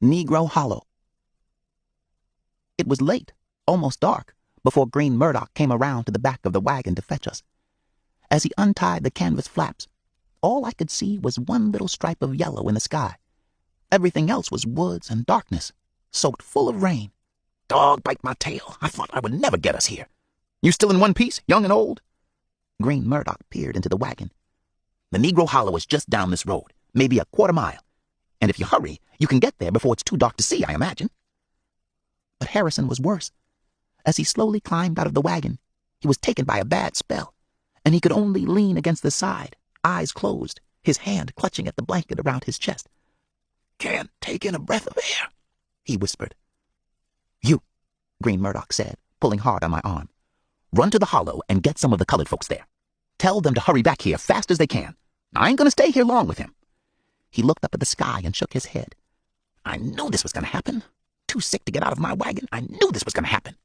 Negro Hollow. It was late, almost dark, before Green Murdoch came around to the back of the wagon to fetch us. As he untied the canvas flaps, all I could see was one little stripe of yellow in the sky. Everything else was woods and darkness, soaked full of rain. Dog bite my tail. I thought I would never get us here. You still in one piece, young and old? Green Murdoch peered into the wagon. The Negro Hollow is just down this road, maybe a quarter mile. And if you hurry, you can get there before it's too dark to see, I imagine. But Harrison was worse. As he slowly climbed out of the wagon, he was taken by a bad spell, and he could only lean against the side, eyes closed, his hand clutching at the blanket around his chest. "Can't take in a breath of air," he whispered. "You," Green Murdoch said, pulling hard on my arm. "Run to the hollow and get some of the colored folks there. Tell them to hurry back here fast as they can. I ain't gonna stay here long with him." He looked up at the sky and shook his head. "I knew this was gonna happen. Too sick to get out of my wagon. I knew this was gonna happen.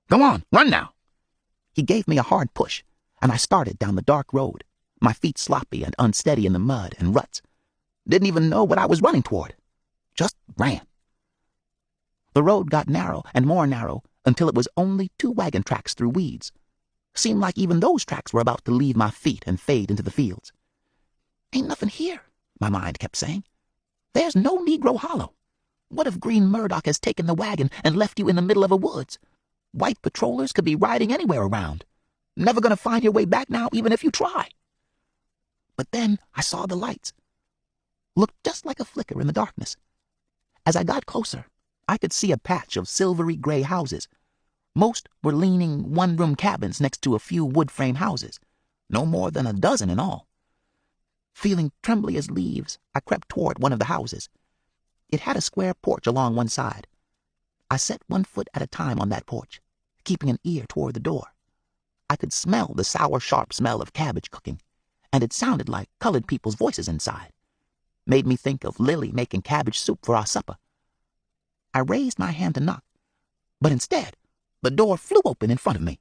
Go on, run now." He gave me a hard push, and I started down the dark road, my feet sloppy and unsteady in the mud and ruts. Didn't even know what I was running toward. Just ran. The road got narrow and more narrow until it was only 2 wagon tracks through weeds. Seemed like even those tracks were about to leave my feet and fade into the fields. "Ain't nothing here," my mind kept saying. "There's no Negro Hollow. What if Green Murdoch has taken the wagon and left you in the middle of a woods? White patrollers could be riding anywhere around. Never gonna find your way back now, even if you try." But then I saw the lights. Looked just like a flicker in the darkness. As I got closer, I could see a patch of silvery gray houses. Most were leaning one-room cabins next to a few wood-frame houses, no more than a dozen in all. Feeling trembly as leaves, I crept toward one of the houses. It had a square porch along one side. I set one foot at a time on that porch, keeping an ear toward the door. I could smell the sour, sharp smell of cabbage cooking, and it sounded like colored people's voices inside. Made me think of Lily making cabbage soup for our supper. I raised my hand to knock, but instead, the door flew open in front of me.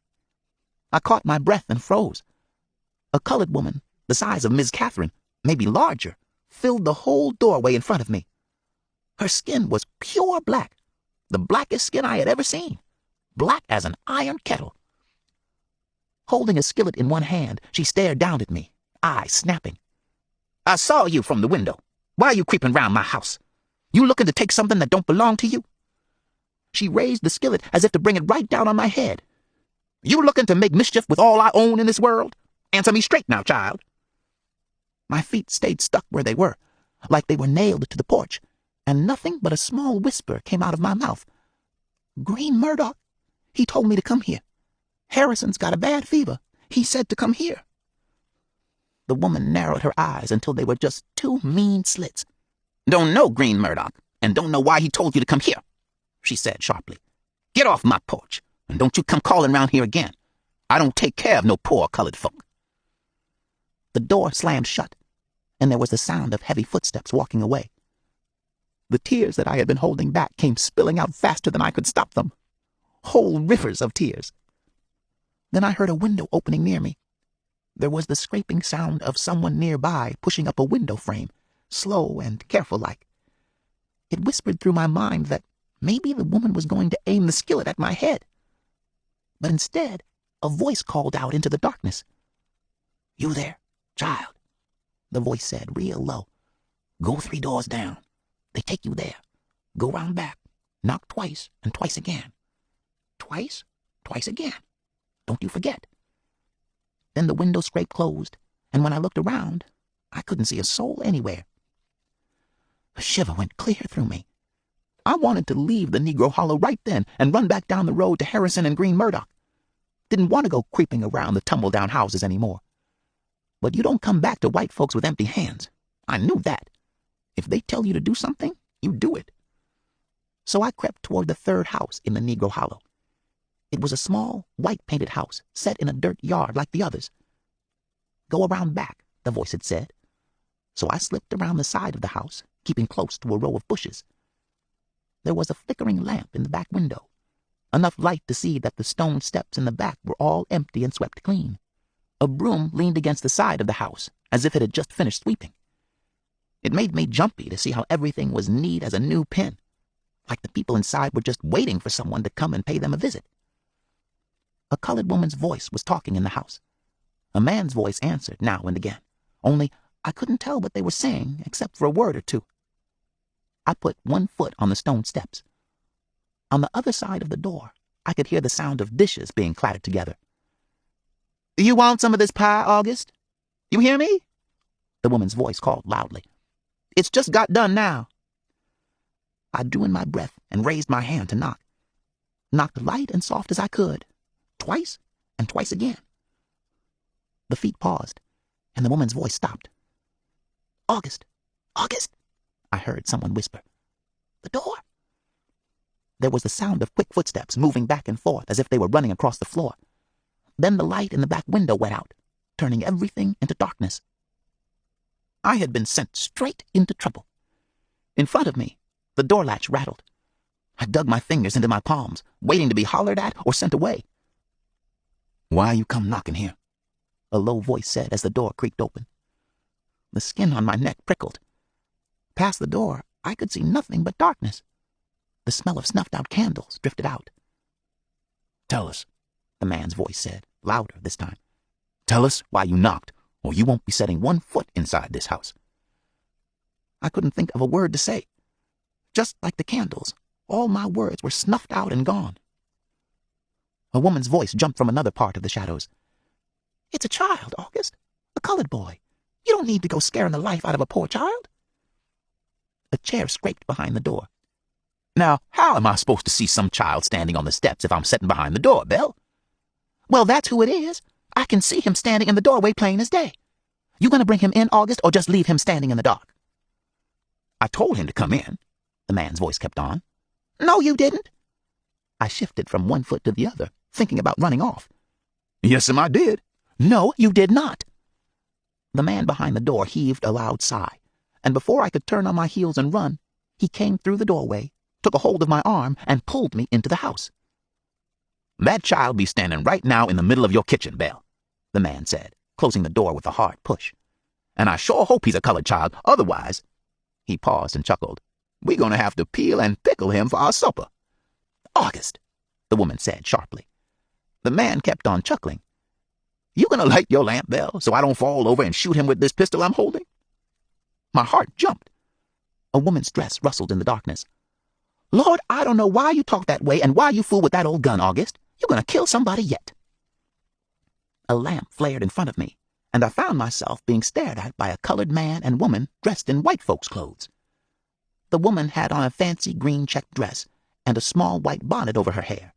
I caught my breath and froze. A colored woman, the size of Miss Catherine, maybe larger, filled the whole doorway in front of me. Her skin was pure black, the blackest skin I had ever seen, black as an iron kettle. Holding a skillet in one hand, she stared down at me, eyes snapping. "I saw you from the window. Why are you creeping round my house? You looking to take something that don't belong to you?" She raised the skillet as if to bring it right down on my head. "You looking to make mischief with all I own in this world? Answer me straight now, child." My feet stayed stuck where they were, like they were nailed to the porch, and nothing but a small whisper came out of my mouth. "Green Murdoch, he told me to come here. Harrison's got a bad fever. He said to come here." The woman narrowed her eyes until they were just 2 mean slits. "Don't know Green Murdoch, and don't know why he told you to come here," she said sharply. "Get off my porch, and don't you come calling round here again. I don't take care of no poor colored folk." The door slammed shut, and there was the sound of heavy footsteps walking away. The tears that I had been holding back came spilling out faster than I could stop them. Whole rivers of tears. Then I heard a window opening near me. There was the scraping sound of someone nearby pushing up a window frame, slow and careful-like. It whispered through my mind that maybe the woman was going to aim the skillet at my head. But instead, a voice called out into the darkness. "You there, child?" the voice said, real low. "Go 3 doors down. They take you there. Go round back. Knock twice and twice again. Twice, twice again. Don't you forget." Then the window scrape closed, and when I looked around, I couldn't see a soul anywhere. A shiver went clear through me. I wanted to leave the Negro Hollow right then and run back down the road to Harrison and Green Murdoch. Didn't want to go creeping around the tumble-down houses anymore. But you don't come back to white folks with empty hands. I knew that. If they tell you to do something, you do it. So I crept toward the 3rd house in the Negro Hollow. It was a small, white-painted house set in a dirt yard like the others. "Go around back," the voice had said. So I slipped around the side of the house, keeping close to a row of bushes. There was a flickering lamp in the back window, enough light to see that the stone steps in the back were all empty and swept clean. A broom leaned against the side of the house, as if it had just finished sweeping. It made me jumpy to see how everything was neat as a new pin, like the people inside were just waiting for someone to come and pay them a visit. A colored woman's voice was talking in the house. A man's voice answered now and again, only I couldn't tell what they were saying except for a word or two. I put one foot on the stone steps. On the other side of the door, I could hear the sound of dishes being clattered together. "You want some of this pie, August? You hear me?" The woman's voice called loudly. "It's just got done now." I drew in my breath and raised my hand to knock. Knocked light and soft as I could, twice and twice again. The feet paused, and the woman's voice stopped. "August, August," I heard someone whisper. "The door." There was the sound of quick footsteps moving back and forth as if they were running across the floor. Then the light in the back window went out, turning everything into darkness. I had been sent straight into trouble. In front of me, the door latch rattled. I dug my fingers into my palms, waiting to be hollered at or sent away. "Why you come knocking here?" a low voice said as the door creaked open. The skin on my neck prickled. Past the door, I could see nothing but darkness. The smell of snuffed-out candles drifted out. "Tell us," the man's voice said, louder this time. "Tell us why you knocked, or you won't be setting one foot inside this house." I couldn't think of a word to say. Just like the candles, all my words were snuffed out and gone. A woman's voice jumped from another part of the shadows. "It's a child, August. A colored boy. You don't need to go scaring the life out of a poor child." A chair scraped behind the door. "Now, how am I supposed to see some child standing on the steps if I'm sitting behind the door, Belle?" "Well, that's who it is. I can see him standing in the doorway plain as day. You gonna bring him in, August, or just leave him standing in the dark?" "I told him to come in," the man's voice kept on. "No, you didn't." I shifted from one foot to the other, thinking about running off. "Yes'm, I did." "No, you did not." The man behind the door heaved a loud sigh, and before I could turn on my heels and run, he came through the doorway, took a hold of my arm, and pulled me into the house. "That child be standing right now in the middle of your kitchen, Belle," the man said, closing the door with a hard push. "And I sure hope he's a colored child, otherwise—" He paused and chuckled. "We're gonna have to peel and pickle him for our supper." "August," the woman said sharply. The man kept on chuckling. "You gonna light your lamp, Belle, so I don't fall over and shoot him with this pistol I'm holding?" My heart jumped. A woman's dress rustled in the darkness. "Lord, I don't know why you talk that way and why you fool with that old gun, August. You're gonna kill somebody yet." A lamp flared in front of me, and I found myself being stared at by a colored man and woman dressed in white folks' clothes. The woman had on a fancy green checked dress and a small white bonnet over her hair.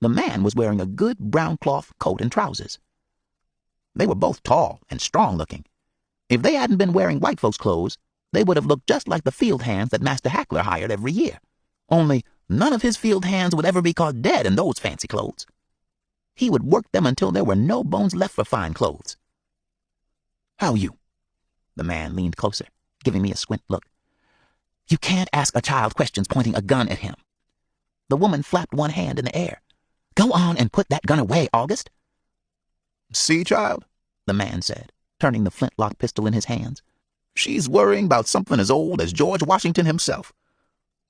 The man was wearing a good brown cloth coat and trousers. They were both tall and strong-looking. If they hadn't been wearing white folks' clothes, they would have looked just like the field hands that Master Hackler hired every year. Only none of his field hands would ever be caught dead in those fancy clothes. He would work them until there were no bones left for fine clothes. "How you?" The man leaned closer, giving me a squint look. "You can't ask a child questions pointing a gun at him." The woman flapped one hand in the air. "Go on and put that gun away, August." "See, child," the man said, turning the flintlock pistol in his hands. "She's worrying about something as old as George Washington himself.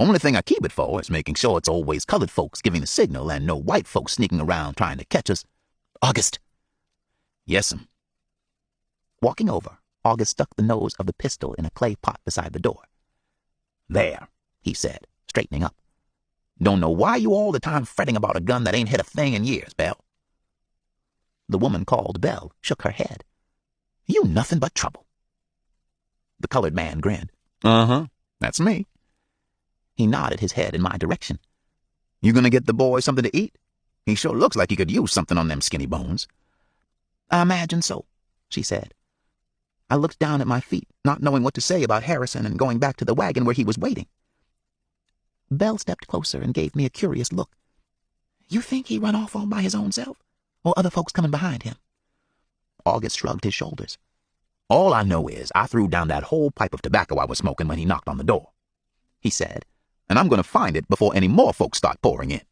Only thing I keep it for is making sure it's always colored folks giving the signal and no white folks sneaking around trying to catch us. August." "Yes'm." Walking over, August stuck the nose of the pistol in a clay pot beside the door. "There," he said, straightening up. "Don't know why you all the time fretting about a gun that ain't hit a thing in years, Belle." The woman called Belle shook her head. "You nothing but trouble." The colored man grinned. "Uh-huh, that's me." He nodded his head in my direction. "You gonna get the boy something to eat? He sure looks like he could use something on them skinny bones." "I imagine so," she said. I looked down at my feet, not knowing what to say about Harrison and going back to the wagon where he was waiting. Belle stepped closer and gave me a curious look. "You think he run off all by his own self, or other folks coming behind him?" August shrugged his shoulders. "All I know is I threw down that whole pipe of tobacco I was smoking when he knocked on the door," he said, "and I'm going to find it before any more folks start pouring in."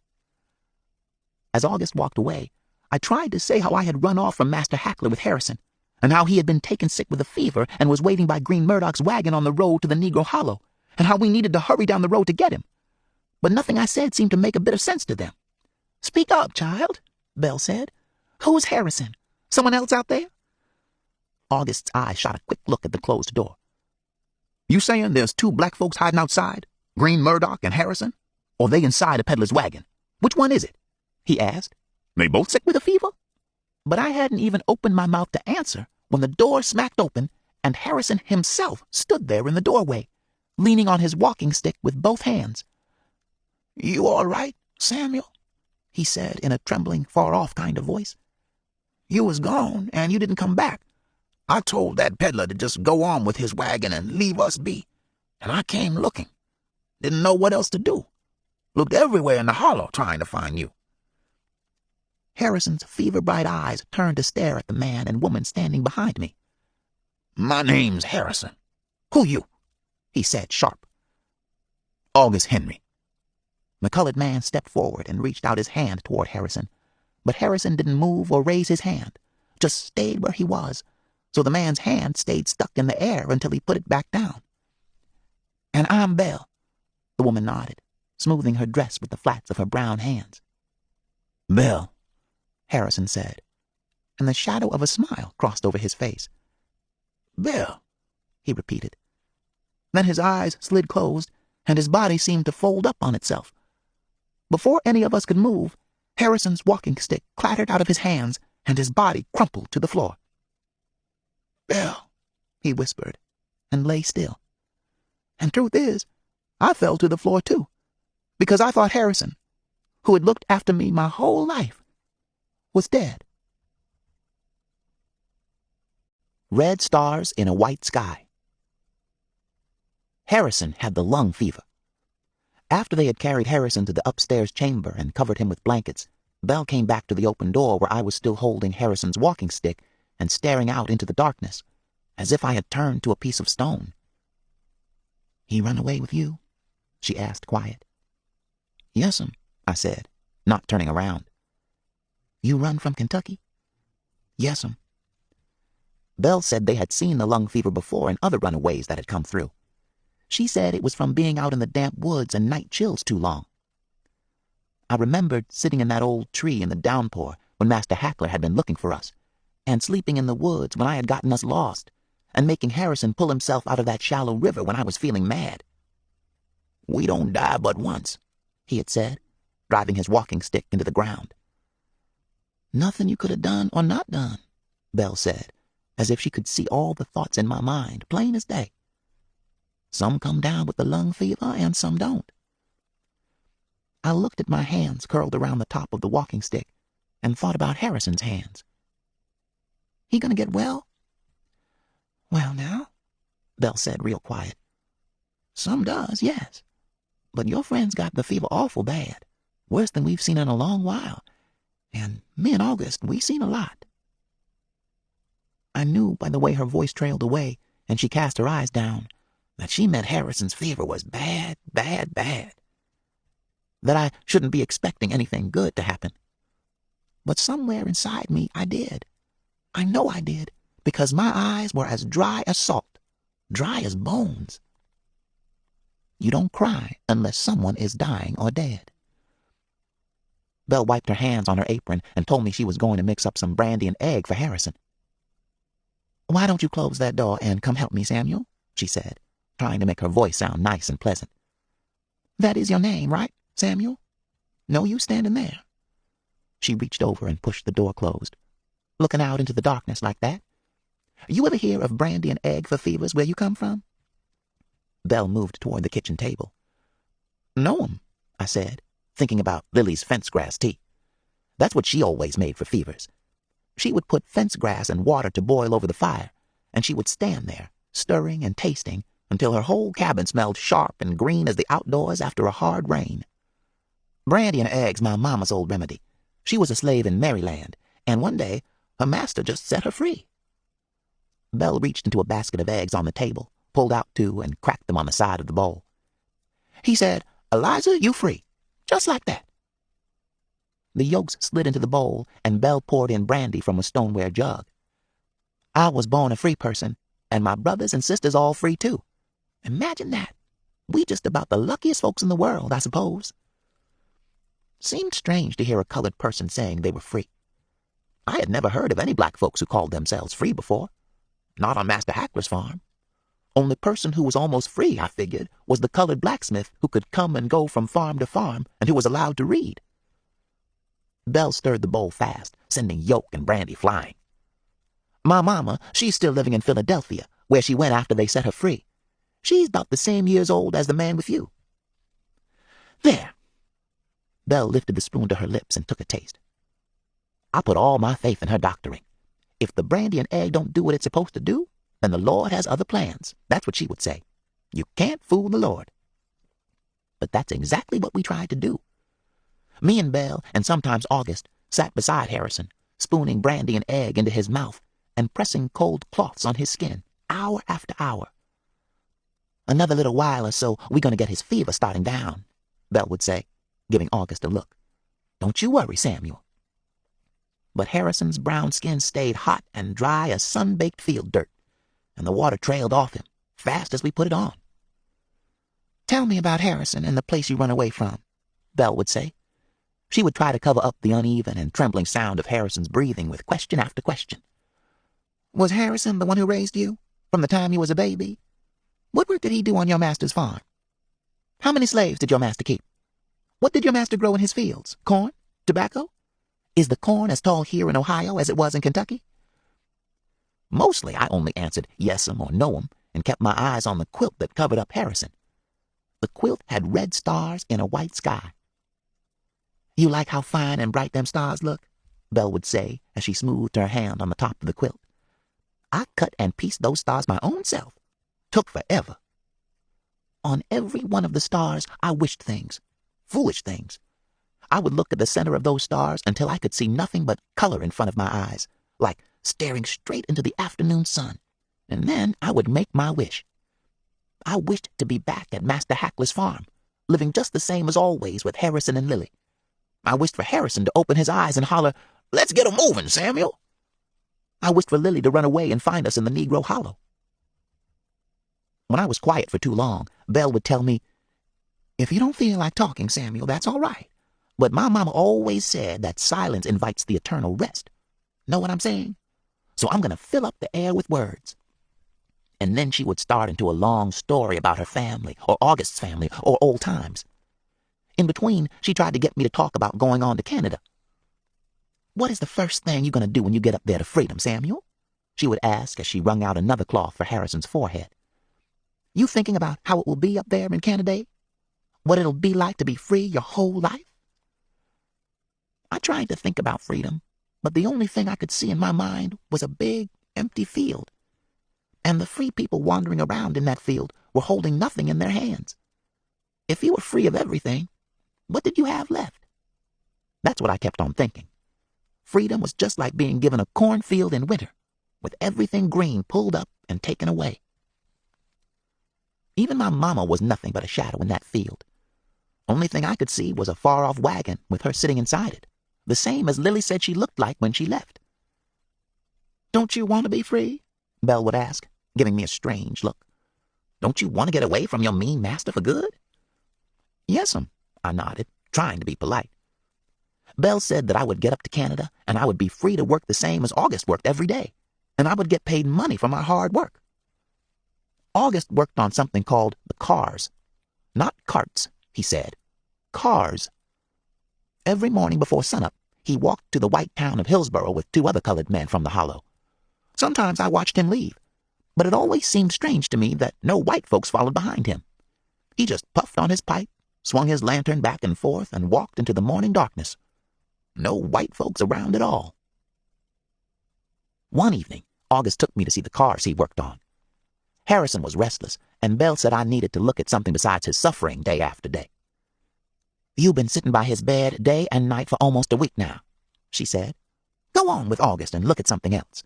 As August walked away, I tried to say how I had run off from Master Hackler with Harrison, and how he had been taken sick with a fever and was waiting by Green Murdoch's wagon on the road to the Negro Hollow, and how we needed to hurry down the road to get him. But nothing I said seemed to make a bit of sense to them. "Speak up, child," Belle said. "Who's Harrison? Someone else out there?" August's eye shot a quick look at the closed door. "You saying there's two black folks hiding outside? Green Murdoch and Harrison? Or they inside a peddler's wagon? Which one is it?" he asked. "They both sick with a fever?" But I hadn't even opened my mouth to answer when the door smacked open and Harrison himself stood there in the doorway, leaning on his walking stick with both hands. "You all right, Samuel?" he said in a trembling, far-off kind of voice. "You was gone, and you didn't come back. I told that peddler to just go on with his wagon and leave us be, and I came looking. Didn't know what else to do. Looked everywhere in the hollow trying to find you." Harrison's fever-bright eyes turned to stare at the man and woman standing behind me. "My name's Harrison. Who you?" he said sharp. "August Henry." The colored man stepped forward and reached out his hand toward Harrison, but Harrison didn't move or raise his hand, just stayed where he was, so the man's hand stayed stuck in the air until he put it back down. "And I'm Belle," the woman nodded, smoothing her dress with the flats of her brown hands. "Belle," Harrison said, and the shadow of a smile crossed over his face. "Belle," he repeated. Then his eyes slid closed, and his body seemed to fold up on itself. Before any of us could move, Harrison's walking stick clattered out of his hands, and his body crumpled to the floor. "Belle," he whispered, and lay still. And truth is, I fell to the floor too, because I thought Harrison, who had looked after me my whole life, was dead. Red stars in a white sky. Harrison had the lung fever. After they had carried Harrison to the upstairs chamber and covered him with blankets, Belle came back to the open door where I was still holding Harrison's walking stick and staring out into the darkness, as if I had turned to a piece of stone. "He run away with you?" she asked quiet. "Yes'm," I said, not turning around. "You run from Kentucky?" "Yes'm." Belle said they had seen the lung fever before in other runaways that had come through. She said it was from being out in the damp woods and night chills too long. I remembered sitting in that old tree in the downpour when Master Hackler had been looking for us, and sleeping in the woods when I had gotten us lost, and making Harrison pull himself out of that shallow river when I was feeling mad. "We don't die but once," he had said, driving his walking stick into the ground. "Nothing you could have done or not done," Belle said, as if she could see all the thoughts in my mind, plain as day. "Some come down with the lung fever and some don't." I looked at my hands curled around the top of the walking stick and thought about Harrison's hands. "He gonna get well?" "Well, now," Belle said real quiet. "Some does, yes. But your friend's got the fever awful bad, worse than we've seen in a long while, and me and August, we seen a lot." I knew by the way her voice trailed away and she cast her eyes down that she meant Harrison's fever was bad, bad, bad. That I shouldn't be expecting anything good to happen. But somewhere inside me I did. I know I did, because my eyes were as dry as salt, dry as bones. You don't cry unless someone is dying or dead. Belle wiped her hands on her apron and told me she was going to mix up some brandy and egg for Harrison. "Why don't you close that door and come help me, Samuel?" she said, trying to make her voice sound nice and pleasant. "That is your name, right, Samuel? No use standing there." She reached over and pushed the door closed, looking out into the darkness like that. "You ever hear of brandy and egg for fevers where you come from?" Belle moved toward the kitchen table. "No'm," I said, thinking about Lily's fence grass tea. That's what she always made for fevers. She would put fence grass and water to boil over the fire, and she would stand there, stirring and tasting, until her whole cabin smelled sharp and green as the outdoors after a hard rain. Brandy and eggs my mama's old remedy. She was a slave in Maryland, and one day her master just set her free. Belle reached into a basket of eggs on the table, pulled out two, and cracked them on the side of the bowl. "He said, 'Eliza, you free.' Just like that." The yolks slid into the bowl, and Belle poured in brandy from a stoneware jug. I was born a free person, and my brothers and sisters all free too. Imagine that. We just about the luckiest folks in the world, I suppose. Seemed strange to hear a colored person saying they were free. I had never heard of any black folks who called themselves free before. Not on Master Hackler's farm. Only person who was almost free, I figured, was the colored blacksmith who could come and go from farm to farm and who was allowed to read. Belle stirred the bowl fast, sending yolk and brandy flying. My mama, she's still living in Philadelphia, where she went after they set her free. She's about the same years old as the man with you. There. Belle lifted the spoon to her lips and took a taste. I put all my faith in her doctoring. If the brandy and egg don't do what it's supposed to do, then the Lord has other plans. That's what she would say. You can't fool the Lord. But that's exactly what we tried to do. Me and Belle, and sometimes August, sat beside Harrison, spooning brandy and egg into his mouth and pressing cold cloths on his skin, hour after hour. Another little while or so, we're going to get his fever starting down, Belle would say, giving August a look. Don't you worry, Samuel. But Harrison's brown skin stayed hot and dry as sun-baked field dirt, and the water trailed off him, fast as we put it on. Tell me about Harrison and the place you run away from, Belle would say. She would try to cover up the uneven and trembling sound of Harrison's breathing with question after question. Was Harrison the one who raised you, from the time you was a baby? What work did he do on your master's farm? How many slaves did your master keep? What did your master grow in his fields? Corn? Tobacco? Is the corn as tall here in Ohio as it was in Kentucky? Mostly I only answered yes'm or no'm and kept my eyes on the quilt that covered up Harrison. The quilt had red stars in a white sky. You like how fine and bright them stars look? Belle would say as she smoothed her hand on the top of the quilt. I cut and pieced those stars my own self. Took forever. On every one of the stars I wished things, foolish things. I would look at the center of those stars until I could see nothing but color in front of my eyes, like staring straight into the afternoon sun, and then I would make my wish. I wished to be back at Master Hackler's farm, living just the same as always with Harrison and Lily. I wished for Harrison to open his eyes and holler, "Let's get 'em moving, Samuel." I wished for Lily to run away and find us in the Negro Hollow. When I was quiet for too long, Belle would tell me, "If you don't feel like talking, Samuel, that's all right. But my mama always said that silence invites the eternal rest. Know what I'm saying? So I'm going to fill up the air with words." And then she would start into a long story about her family, or August's family, or old times. In between, she tried to get me to talk about going on to Canada. "What is the first thing you're going to do when you get up there to freedom, Samuel?" she would ask as she wrung out another cloth for Harrison's forehead. "You thinking about how it will be up there in Canada? What it'll be like to be free your whole life?" I tried to think about freedom, but the only thing I could see in my mind was a big, empty field. And the free people wandering around in that field were holding nothing in their hands. If you were free of everything, what did you have left? That's what I kept on thinking. Freedom was just like being given a cornfield in winter, with everything green pulled up and taken away. Even my mama was nothing but a shadow in that field. Only thing I could see was a far-off wagon with her sitting inside it, the same as Lily said she looked like when she left. "Don't you want to be free?" Belle would ask, giving me a strange look. "Don't you want to get away from your mean master for good?" "Yes'm," I nodded, trying to be polite. Belle said that I would get up to Canada and I would be free to work the same as August worked every day, and I would get paid money for my hard work. August worked on something called the cars. Not carts, he said. Cars. Every morning before sunup, he walked to the white town of Hillsboro with 2 other colored men from the Hollow. Sometimes I watched him leave, but it always seemed strange to me that no white folks followed behind him. He just puffed on his pipe, swung his lantern back and forth, and walked into the morning darkness. No white folks around at all. One evening, August took me to see the cars he worked on. Harrison was restless, and Belle said I needed to look at something besides his suffering day after day. "You've been sitting by his bed day and night for almost a week now," she said. "Go on with August and look at something else."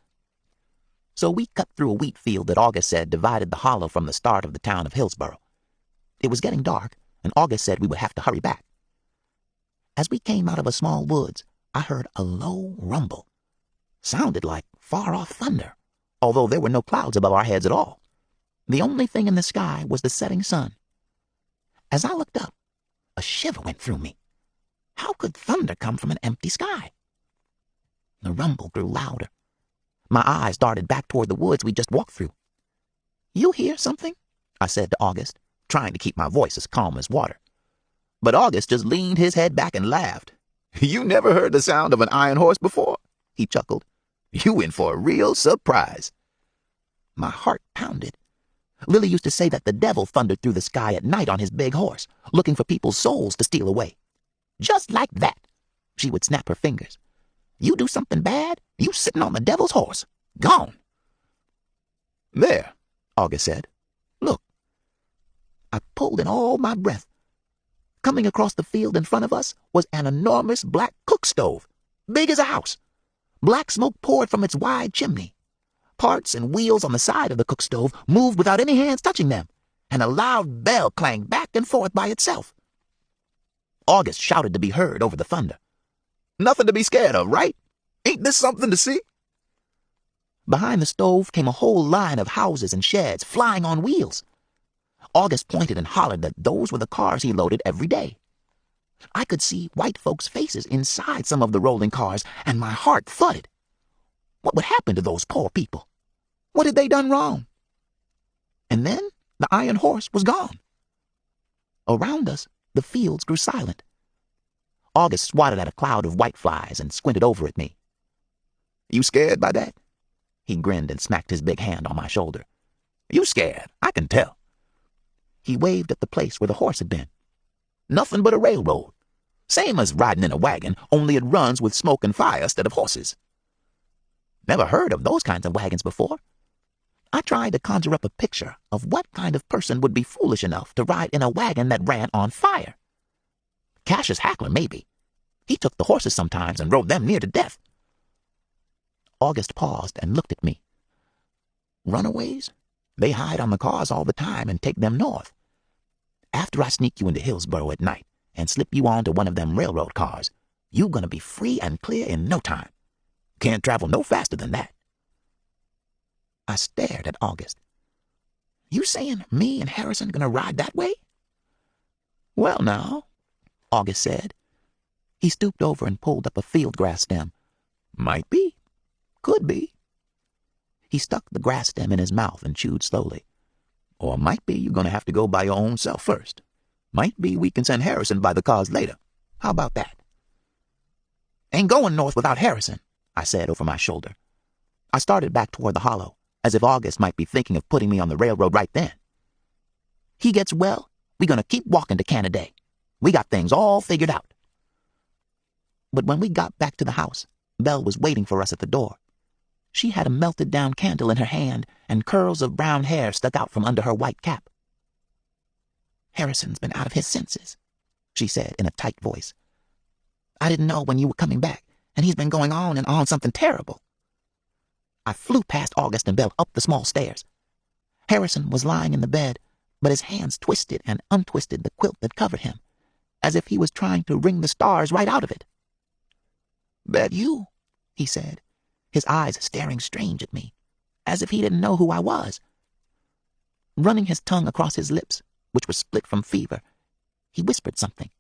So we cut through a wheat field that August said divided the hollow from the start of the town of Hillsboro. It was getting dark, and August said we would have to hurry back. As we came out of a small woods, I heard a low rumble. Sounded like far-off thunder, although there were no clouds above our heads at all. The only thing in the sky was the setting sun. As I looked up, a shiver went through me. How could thunder come from an empty sky? The rumble grew louder. My eyes darted back toward the woods we just walked through. "You hear something?" I said to August, trying to keep my voice as calm as water. But August just leaned his head back and laughed. "You never heard the sound of an iron horse before?" he chuckled. "You in for a real surprise." My heart pounded. Lily used to say that the devil thundered through the sky at night on his big horse, looking for people's souls to steal away. "Just like that," she would snap her fingers. "You do something bad, you sitting on the devil's horse. Gone." "There," August said. "Look." I pulled in all my breath. Coming across the field in front of us was an enormous black cook stove, big as a house. Black smoke poured from its wide chimney. Parts and wheels on the side of the cook stove moved without any hands touching them, and a loud bell clanged back and forth by itself. August shouted to be heard over the thunder. "Nothing to be scared of, right? Ain't this something to see?" Behind the stove came a whole line of houses and sheds flying on wheels. August pointed and hollered that those were the cars he loaded every day. I could see white folks' faces inside some of the rolling cars, and my heart thudded. What would happen to those poor people? What had they done wrong? And then the iron horse was gone. Around us, the fields grew silent. August swatted at a cloud of white flies and squinted over at me. "You scared by that?" He grinned and smacked his big hand on my shoulder. "You scared, I can tell." He waved at the place where the horse had been. "Nothing but a railroad. Same as riding in a wagon, only it runs with smoke and fire instead of horses." Never heard of those kinds of wagons before. I tried to conjure up a picture of what kind of person would be foolish enough to ride in a wagon that ran on fire. Cassius Hackler, maybe. He took the horses sometimes and rode them near to death. August paused and looked at me. "Runaways? They hide on the cars all the time and take them north. After I sneak you into Hillsboro at night and slip you onto one of them railroad cars, you gonna be free and clear in no time. Can't travel no faster than that." I stared at August. "You saying me and Harrison gonna ride that way?" "Well, now," August said. He stooped over and pulled up a field grass stem. "Might be. Could be." He stuck the grass stem in his mouth and chewed slowly. "Or might be you're gonna have to go by your own self first. Might be we can send Harrison by the cars later. How about that?" "Ain't going north without Harrison," I said over my shoulder. I started back toward the hollow, as if August might be thinking of putting me on the railroad right then. "He gets well, we gonna keep walking to Canada. We got things all figured out." But when we got back to the house, Belle was waiting for us at the door. She had a melted down candle in her hand, and curls of brown hair stuck out from under her white cap. "Harrison's been out of his senses," she said in a tight voice. "I didn't know when you were coming back, and he's been going on and on something terrible." I flew past August and Belle up the small stairs. Harrison was lying in the bed, but his hands twisted and untwisted the quilt that covered him, as if he was trying to wring the stars right out of it. "Bet you," he said, his eyes staring strange at me, as if he didn't know who I was. Running his tongue across his lips, which were split from fever, he whispered something.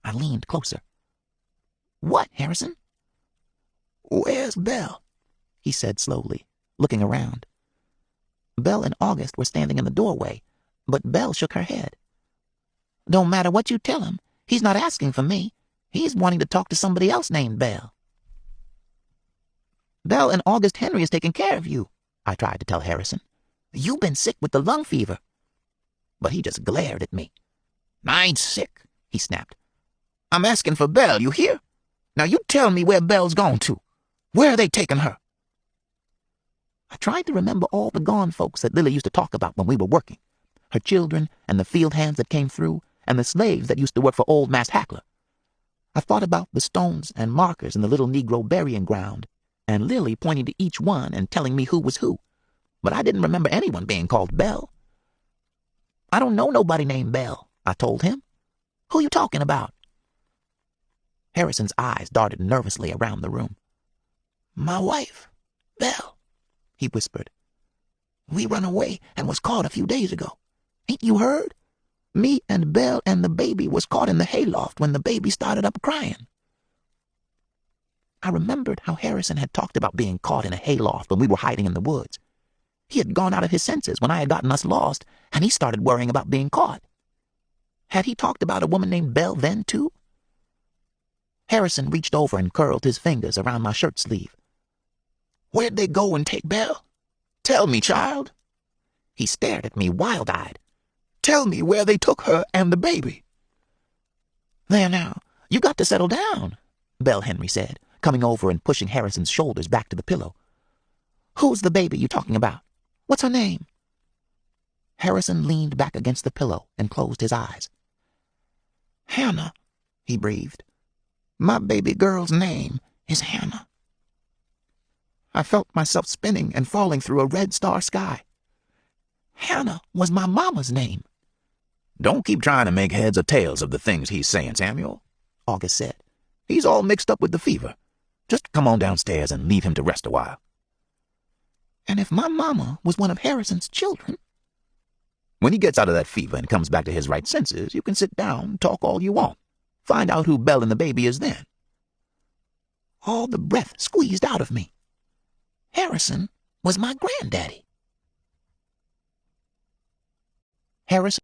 I leaned closer. "What, Harrison?" "Where's Belle?" he said slowly, looking around. Belle and August were standing in the doorway, but Belle shook her head. "Don't matter what you tell him, he's not asking for me. He's wanting to talk to somebody else named Belle." "Belle and August Henry is taking care of you," I tried to tell Harrison. "You've been sick with the lung fever." But he just glared at me. "I ain't sick," he snapped. "I'm asking for Belle, you hear? Now you tell me where Belle's gone to. Where are they taking her?" I tried to remember all the gone folks that Lily used to talk about when we were working. Her children, and the field hands that came through, and the slaves that used to work for old Master Hackler. I thought about the stones and markers in the little Negro burying ground, and Lily pointing to each one and telling me who was who. But I didn't remember anyone being called Belle. "I don't know nobody named Belle," I told him. "Who you talking about?" Harrison's eyes darted nervously around the room. "My wife, Belle." he whispered. We run away and was caught a few days ago. Ain't you heard? Me and Belle and the baby was caught in the hayloft when the baby started up crying. I remembered how Harrison had talked about being caught in a hayloft when we were hiding in the woods. He had gone out of his senses when I had gotten us lost, and he started worrying about being caught. Had he talked about a woman named Belle then, too? Harrison reached over and curled his fingers around my shirt sleeve. Where'd they go and take Belle? Tell me, child. He stared at me wild-eyed. Tell me where they took her and the baby. There now, you got to settle down, Belle Henry said, coming over and pushing Harrison's shoulders back to the pillow. Who's the baby you talking about? What's her name? Harrison leaned back against the pillow and closed his eyes. Hannah, he breathed. My baby girl's name is Hannah. I felt myself spinning and falling through a red star sky. Hannah was my mama's name. Don't keep trying to make heads or tails of the things he's saying, Samuel, August said. He's all mixed up with the fever. Just come on downstairs and leave him to rest a while. And if my mama was one of Harrison's children... When he gets out of that fever and comes back to his right senses, you can sit down, talk all you want. Find out who Belle and the baby is then. All the breath squeezed out of me. Harrison was my granddaddy. Harrison